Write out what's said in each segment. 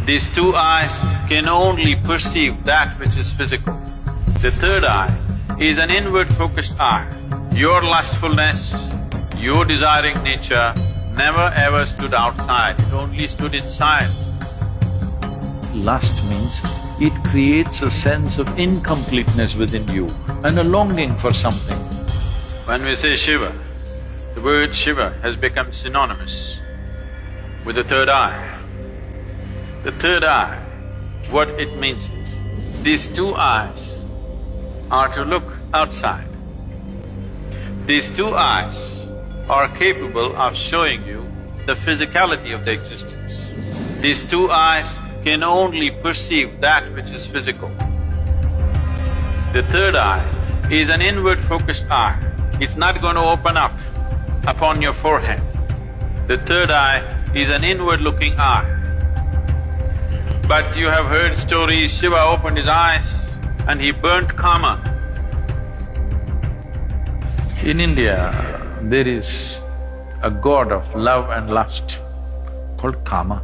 These two eyes can only perceive that which is physical. The third eye is an inward-focused eye. Your lustfulness, your desiring nature never ever stood outside, it only stood inside. Lust means it creates a sense of incompleteness within you and a longing for something. When we say Shiva, the word Shiva has become synonymous with the third eye. The third eye, what it means is, these two eyes are to look outside. These two eyes are capable of showing you the physicality of the existence. These two eyes can only perceive that which is physical. The third eye is an inward-focused eye. It's not going to open up upon your forehead. The third eye is an inward-looking eye. But you have heard stories, Shiva opened his eyes and he burnt Kama. In India, there is a god of love and lust called Kama.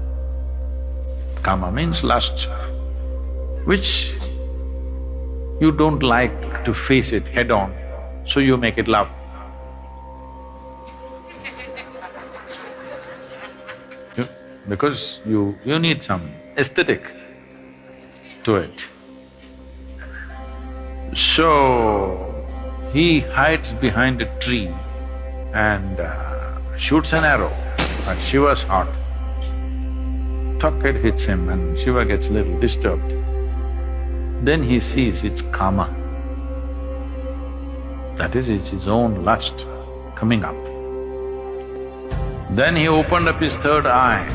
Kama means lust, which you don't like to face it head-on, so you make it love. Because you need some aesthetic to it. So, he hides behind a tree and shoots an arrow at Shiva's heart. It hits him and Shiva gets a little disturbed. Then he sees it's Kama. That is, it's his own lust coming up. Then he opened up his third eye,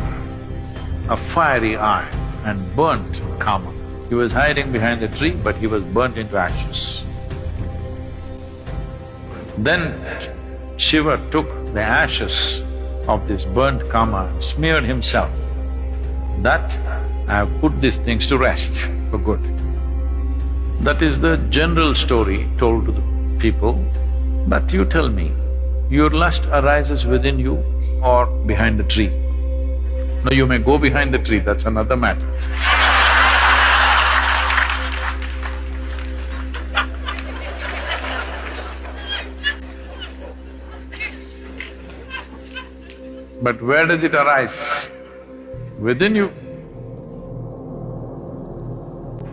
a fiery eye, and burnt Kama. He was hiding behind a tree, but he was burnt into ashes. Then Shiva took the ashes of this burnt Kama and smeared himself. That I have put these things to rest for good. That is the general story told to the people. But you tell me, your lust arises within you or behind the tree? No, you may go behind the tree, that's another matter. But where does it arise? Within you.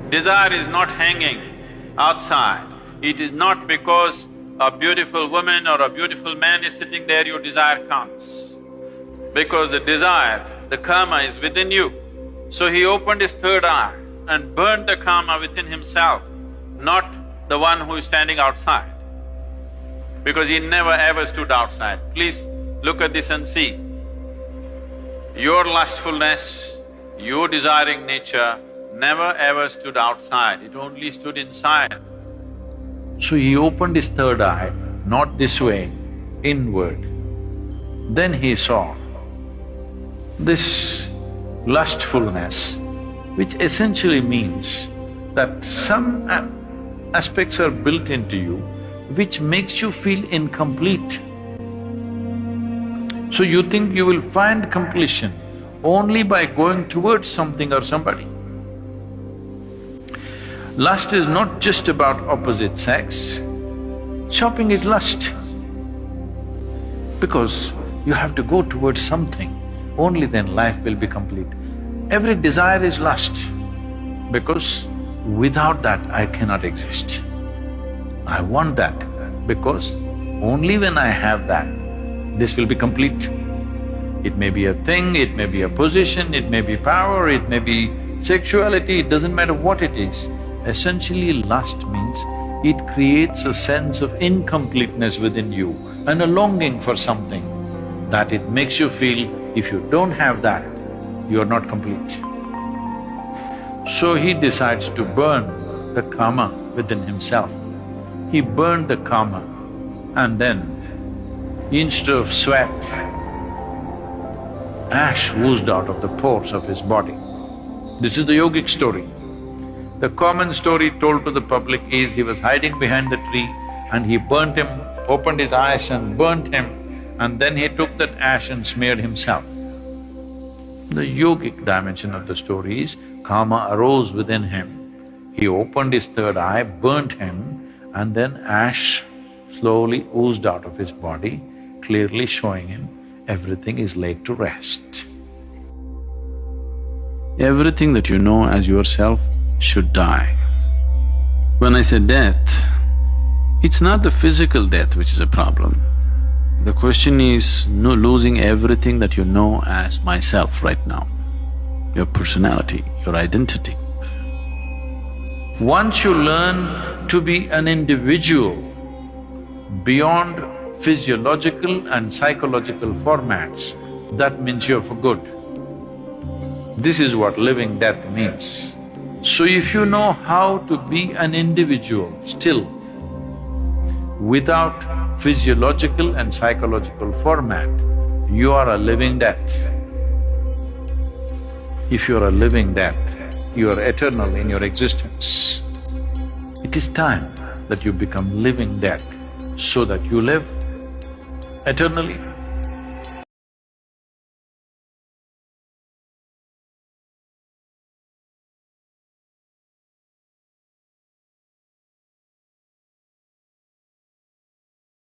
Desire is not hanging outside. It is not because a beautiful woman or a beautiful man is sitting there, your desire comes. Because the desire, the Kama is within you. So he opened his third eye and burned the Kama within himself, not the one who is standing outside. Because he never ever stood outside. Please look at this and see. Your lustfulness, your desiring nature never ever stood outside, it only stood inside. So he opened his third eye, not this way, inward. Then he saw this lustfulness, which essentially means that some aspects are built into you which makes you feel incomplete. So you think you will find completion only by going towards something or somebody. Lust is not just about opposite sex. Shopping is lust. Because you have to go towards something, only then life will be complete. Every desire is lust, because without that I cannot exist. I want that, because only when I have that, this will be complete. It may be a thing, it may be a position, it may be power, it may be sexuality, it doesn't matter what it is. Essentially, lust means it creates a sense of incompleteness within you and a longing for something that it makes you feel if you don't have that, you're not complete. So he decides to burn the Kama within himself. He burned the Kama and then instead of sweat, ash oozed out of the pores of his body. This is the yogic story. The common story told to the public is he was hiding behind the tree and he burnt him, opened his eyes and burnt him, and then he took that ash and smeared himself. The yogic dimension of the story is Kama arose within him. He opened his third eye, burnt him, and then ash slowly oozed out of his body, clearly showing him everything is laid to rest. Everything that you know as yourself should die. When I say death, it's not the physical death which is a problem. The question is losing everything that you know as myself right now, your personality, your identity. Once you learn to be an individual beyond physiological and psychological formats, that means you're for good. This is what living death means. So if you know how to be an individual still, without physiological and psychological format, you are a living death. If you are a living death, you are eternal in your existence. It is time that you become living death so that you live eternally.